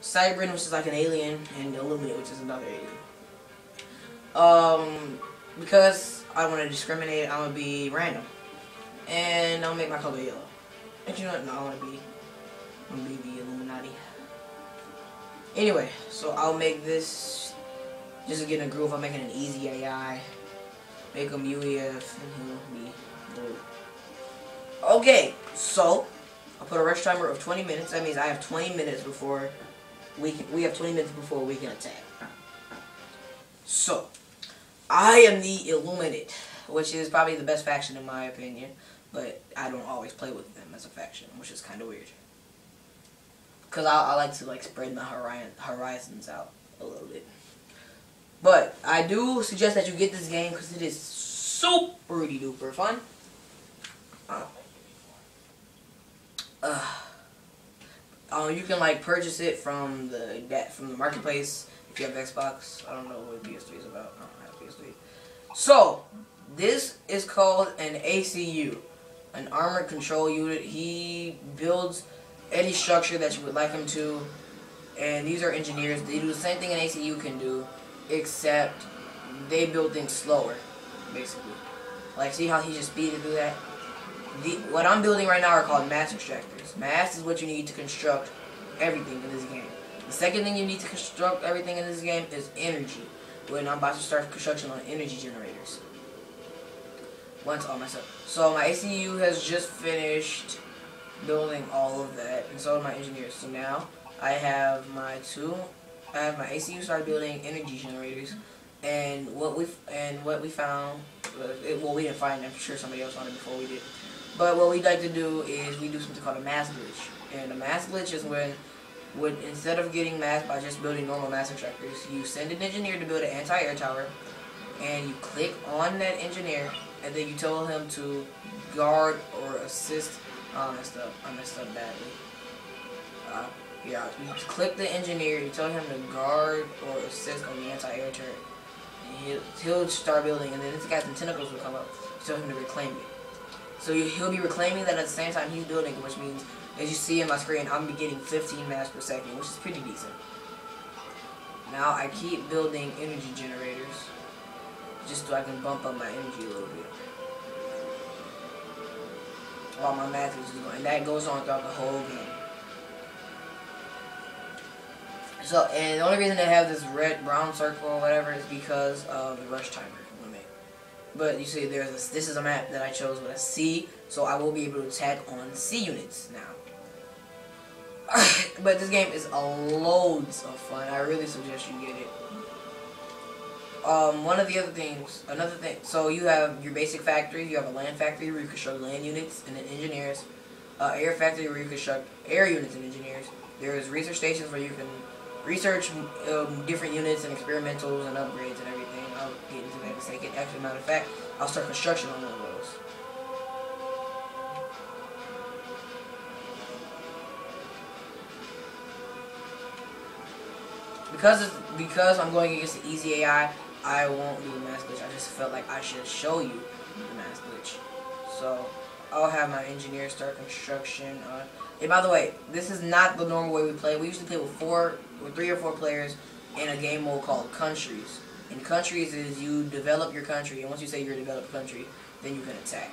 Cybrin, which is like an alien, and Illuminate, which is another alien. Because I want to discriminate, I'm gonna be random, and I'll make my color yellow. And you know what? No, I'm gonna be the Illuminati. Anyway, so I'll make this just to get in a groove. I'm making an easy AI. Make him UEF, and he'll be blue. Okay, so I'll put a rush timer of 20 minutes. That means I have 20 minutes before we have 20 minutes before we can attack. So I am the Illuminate, which is probably the best faction in my opinion, but I don't always play with them as a faction, which is kind of weird. Cause I like to spread my horizons out a little bit. But I do suggest that you get this game because it is super duper fun. You can purchase it from the marketplace if you have Xbox. I don't know what PS3 is about. I don't have PS3. So this is called an ACU, an armored control unit. He builds any structure that you would like him to, and these are engineers. They do the same thing an ACU can do, except they build things slower, basically. See how he just speeded through that? What I'm building right now are called mass extractors. Mass is what you need to construct everything in this game. The second thing you need to construct everything in this game is energy. When I'm about to start construction on energy generators. So my ACU has just finished building all of that, and so are my engineers. So now I have my ACU started building energy generators, and what we found, well, we didn't find it. I'm sure somebody else found it before we did. But what we like to do is we do something called a mass glitch, and a mass glitch is when instead of getting mass by just building normal mass extractors, you send an engineer to build an anti-air tower, and you click on that engineer, and then you tell him to guard or assist. I messed up badly. Yeah, you click the engineer, you tell him to guard or assist on the anti-air turret. And he'll start building, and then this guy's tentacles will come up. You tell him to reclaim it. So he'll be reclaiming that at the same time he's building, which means, as you see in my screen, I'm getting 15 mass per second, which is pretty decent. Now I keep building energy generators, just so I can bump up my energy a little bit. While my math is just going, and that goes on throughout the whole game. So, and the only reason they have this brown circle or whatever is because of the rush timer limit. But you see, this is a map that I chose with a C, so I will be able to attack on C units now. But this game is loads of fun. I really suggest you get it. Another thing, so you have your basic factory. You have a land factory where you construct land units and then engineers. Air factory where you construct air units and engineers. There's research stations where you can research different units and experimentals and upgrades and everything. I'll get into that in a second. Actually, matter of fact, I'll start construction on one of those. Because I'm going against the easy AI, I won't do the mass glitch. I just felt like I should show you the mass glitch. So I'll have my engineers start construction. And by the way, this is not the normal way we play. We usually play with 3 or 4 players in a game mode called countries. And countries is you develop your country, and once you say you're a developed country, then you can attack.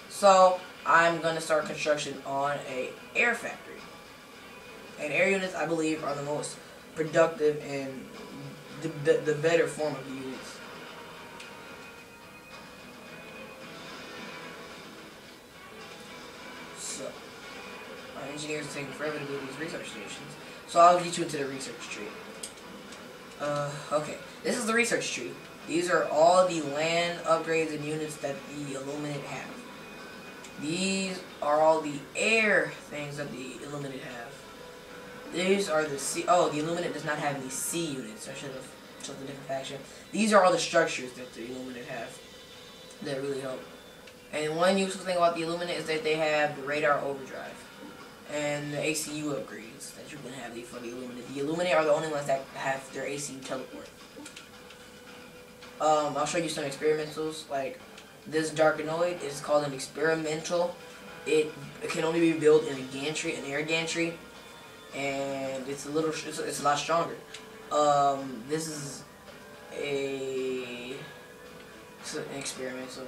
So I'm gonna start construction on a air factory. And air units, I believe, are the most productive and the better form of the units. So, my engineers are taking forever to build these research stations. So I'll get you into the research tree. Okay, this is the research tree. These are all the land upgrades and units that the Illuminate have. These are all the air things that the Illuminate have. These are the C. Oh, the Illuminate does not have any C units. I should have chosen a different faction. These are all the structures that the Illuminate have that really help. And one useful thing about the Illuminate is that they have the radar overdrive and the ACU upgrades that you can have for the Illuminate. The Illuminate are the only ones that have their ACU teleport. I'll show you some experimentals. Like this Darkanoid is called an experimental. It can only be built in a gantry, an air gantry, and it's a lot stronger. This is an experimental.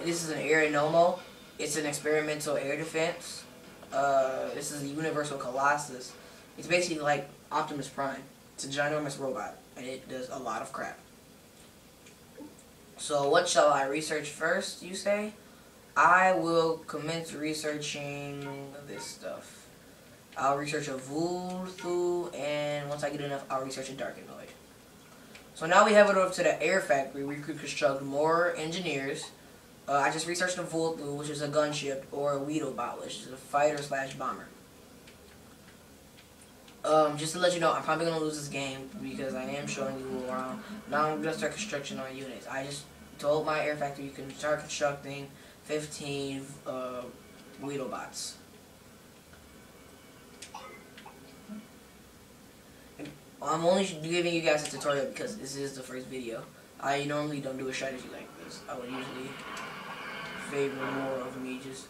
This is an Aeronomo. It's an experimental air defense. This is a Universal Colossus. It's basically like Optimus Prime. It's a ginormous robot, and it does a lot of crap. So what shall I research first, you say? I will commence researching this stuff. I'll research a Voodoo, and once I get enough, I'll research a Darkanoid. So now we have it over to the air factory. We could construct more engineers. I just researched a Voodoo, which is a gunship, or a Weedobot, which is a fighter/bomber. Just to let you know, I'm probably going to lose this game because I am showing you around. Now I'm going to start construction on units. I just told my air factory you can start constructing 15 Weedobots. I'm only giving you guys a tutorial because this is the first video. I normally don't do a strategy like this. I would usually favor more of me just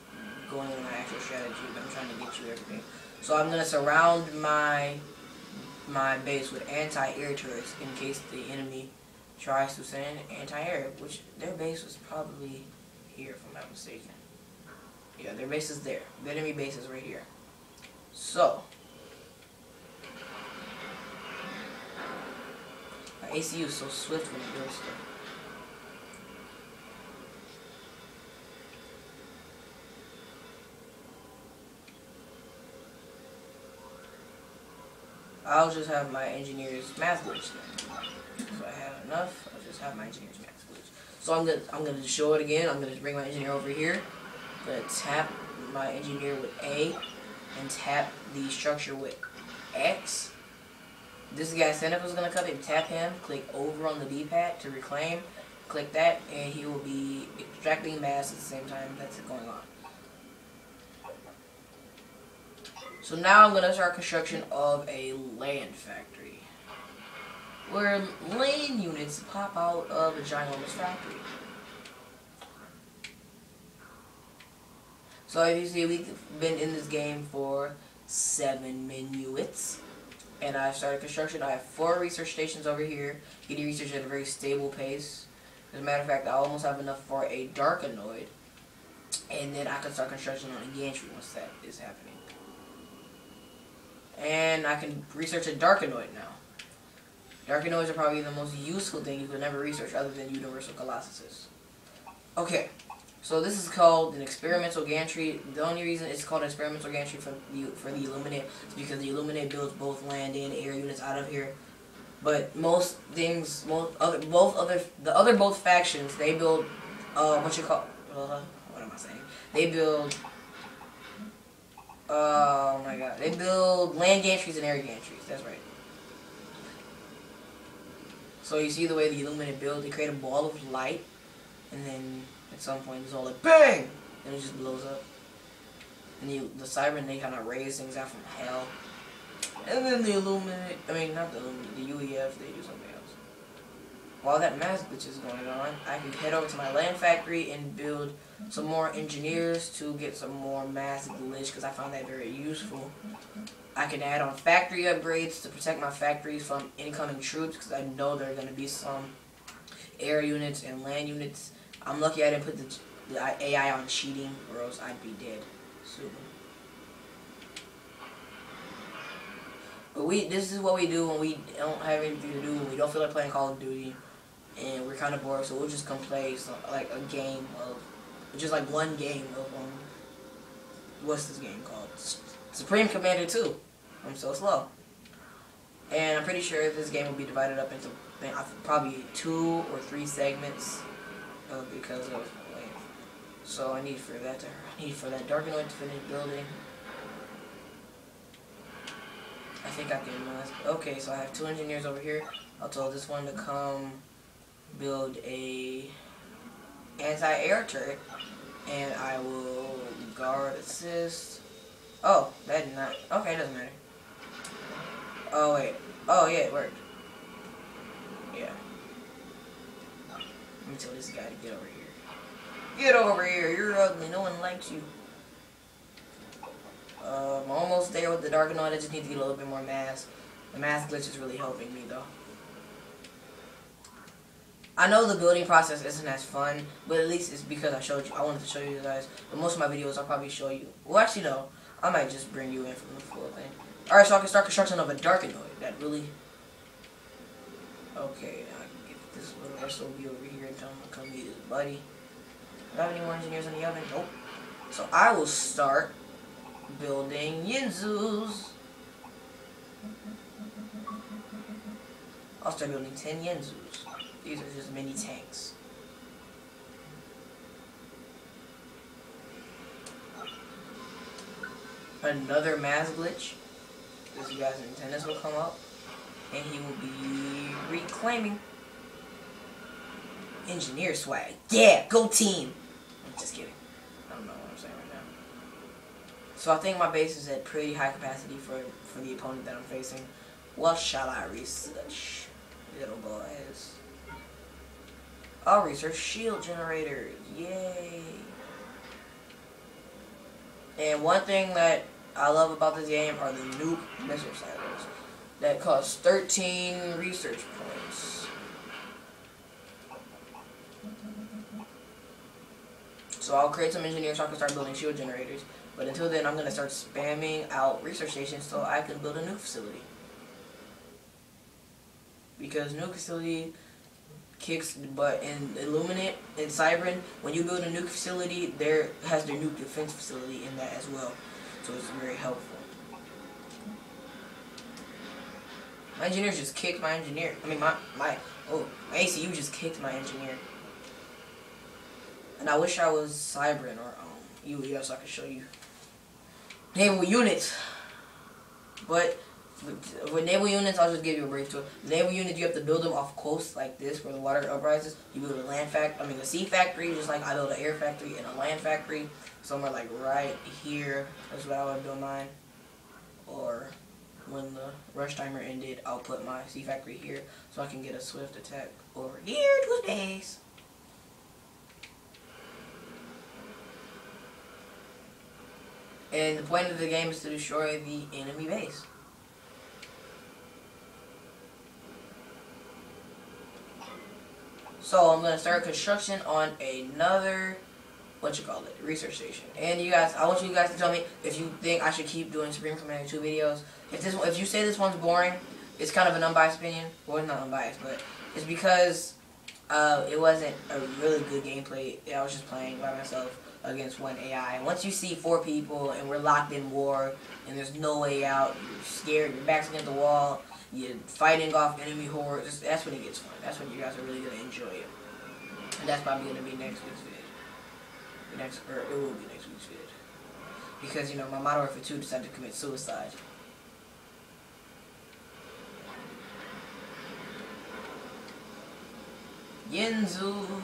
going on my actual strategy, but I'm trying to get you everything. So I'm going to surround my base with anti-air turrets in case the enemy tries to send anti-air, which their base was probably here if I'm not mistaken. Yeah, their base is there. The enemy base is right here. So my ACU is so swift when it does stuff. I'll just have my engineer's math glitch then. If I have enough, I'll just have my engineer's math glitch. So I'm gonna show it again. I'm gonna bring my engineer over here. I'm gonna tap my engineer with A and tap the structure with X. This guy setup is gonna come in. Tap him. Click over on the D-pad to reclaim. Click that, and he will be extracting mass at the same time that's going on. So now I'm going to start construction of a land factory, where land units pop out of a ginormous factory. So as you see, we've been in this game for 7 minutes, and I've started construction. I have 4 research stations over here, getting research at a very stable pace. As a matter of fact, I almost have enough for a Darkanoid, and then I can start construction on a gantry once that is happening. And I can research a Darkanoid now. Darkanoids are probably the most useful thing you could never research other than Universal Colossuses. Okay, so this is called an experimental gantry. The only reason it's called an experimental gantry for the Illuminate is because the Illuminate builds both land and air units out of here. But most things, both factions, they build what am I saying? They build oh my god. They build land gantries and air gantries. That's right. So you see the way the Illuminate build, they create a ball of light, and then at some point it's all like BANG! And it just blows up. And the Siren, they kind of raise things out from hell. And then the Illuminate, I mean not the Illuminate, the UEF, they do something else. While that mass glitch is going on, I can head over to my land factory and build some more engineers to get some more mass glitch, because I found that very useful. I can add on factory upgrades to protect my factories from incoming troops, because I know there are going to be some air units and land units. I'm lucky I didn't put the AI on cheating, or else I'd be dead soon. But this is what we do when we don't have anything to do, when we don't feel like playing Call of Duty, and we're kind of bored, so we'll just come play like a game of, just like one game of, what's this game called? Supreme Commander 2. I'm so slow. And I'm pretty sure this game will be divided up into probably 2 or 3 segments because of length. So I need for that Darkanoid to finish building. I think I can. Okay, so I have 2 engineers over here. I'll tell this one to come build a anti-air turret, and I will guard assist. Oh, that did not. Okay, it doesn't matter. Oh wait. Oh yeah, it worked. Yeah. Let me tell this guy to get over here. Get over here. You're ugly. No one likes you. I'm almost there with the Darkanoid. I just need to get a little bit more mass. The mass glitch is really helping me though. I know the building process isn't as fun, but at least it's because I wanted to show you guys. But most of my videos I'll probably show you. Well, actually no, I might just bring you in from the full thing. Alright, so I can start construction of a Darkanoid. That really... Okay, now I can get this little SOB over here and tell him to come meet his buddy. Do I have any more engineers in the oven? Nope. So I will start building Yinzus. I'll start building 10 Yinzus. These are just mini tanks. Another mass glitch. This guy's antennas will come up, and he will be reclaiming engineer swag. Yeah, go team! I'm just kidding. I don't know what I'm saying right now. So I think my base is at pretty high capacity for the opponent that I'm facing. What shall I research, little boys? I'll research shield generators. Yay! And one thing that I love about this game are the nuke missile silos that cost 13 research points. So I'll create some engineers so I can start building shield generators. But until then, I'm going to start spamming out research stations so I can build a nuke facility. Because nuke facility kicks butt in Illuminate and Cybran. When you build a nuke facility, there has their nuke defense facility in that as well. So it's very helpful. My engineer just kicked my engineer. I mean, my ACU just kicked my engineer. And I wish I was Cybran or UES so I could show you naval units. But with naval units, I'll just give you a brief tour. Naval units, you have to build them off coast like this, where the water uprises. You build a land factory, a sea factory, just like I build an air factory and a land factory. Somewhere like right here. That's what I would build mine. Or when the rush timer ended, I'll put my sea factory here so I can get a swift attack over here to his base. And the point of the game is to destroy the enemy base. So I'm going to start construction on another, research station. And you guys, I want you guys to tell me if you think I should keep doing Supreme Commander 2 videos. If you say this one's boring, it's kind of an unbiased opinion. Well, it's not unbiased, but it's because it wasn't a really good gameplay. I was just playing by myself against one AI. Once you see 4 people and we're locked in war and there's no way out, you're scared, your back's against the wall, you're fighting off enemy hordes, that's when it gets fun. That's when you guys are really going to enjoy it. And that's probably going to be next week's vid. It will be next week's vid. Because, you know, my Modern Warfare 2 decided to commit suicide. Yinzu.com.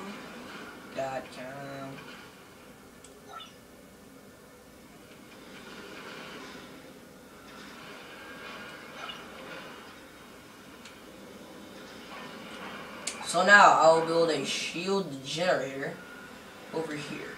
So now I'll build a shield generator over here.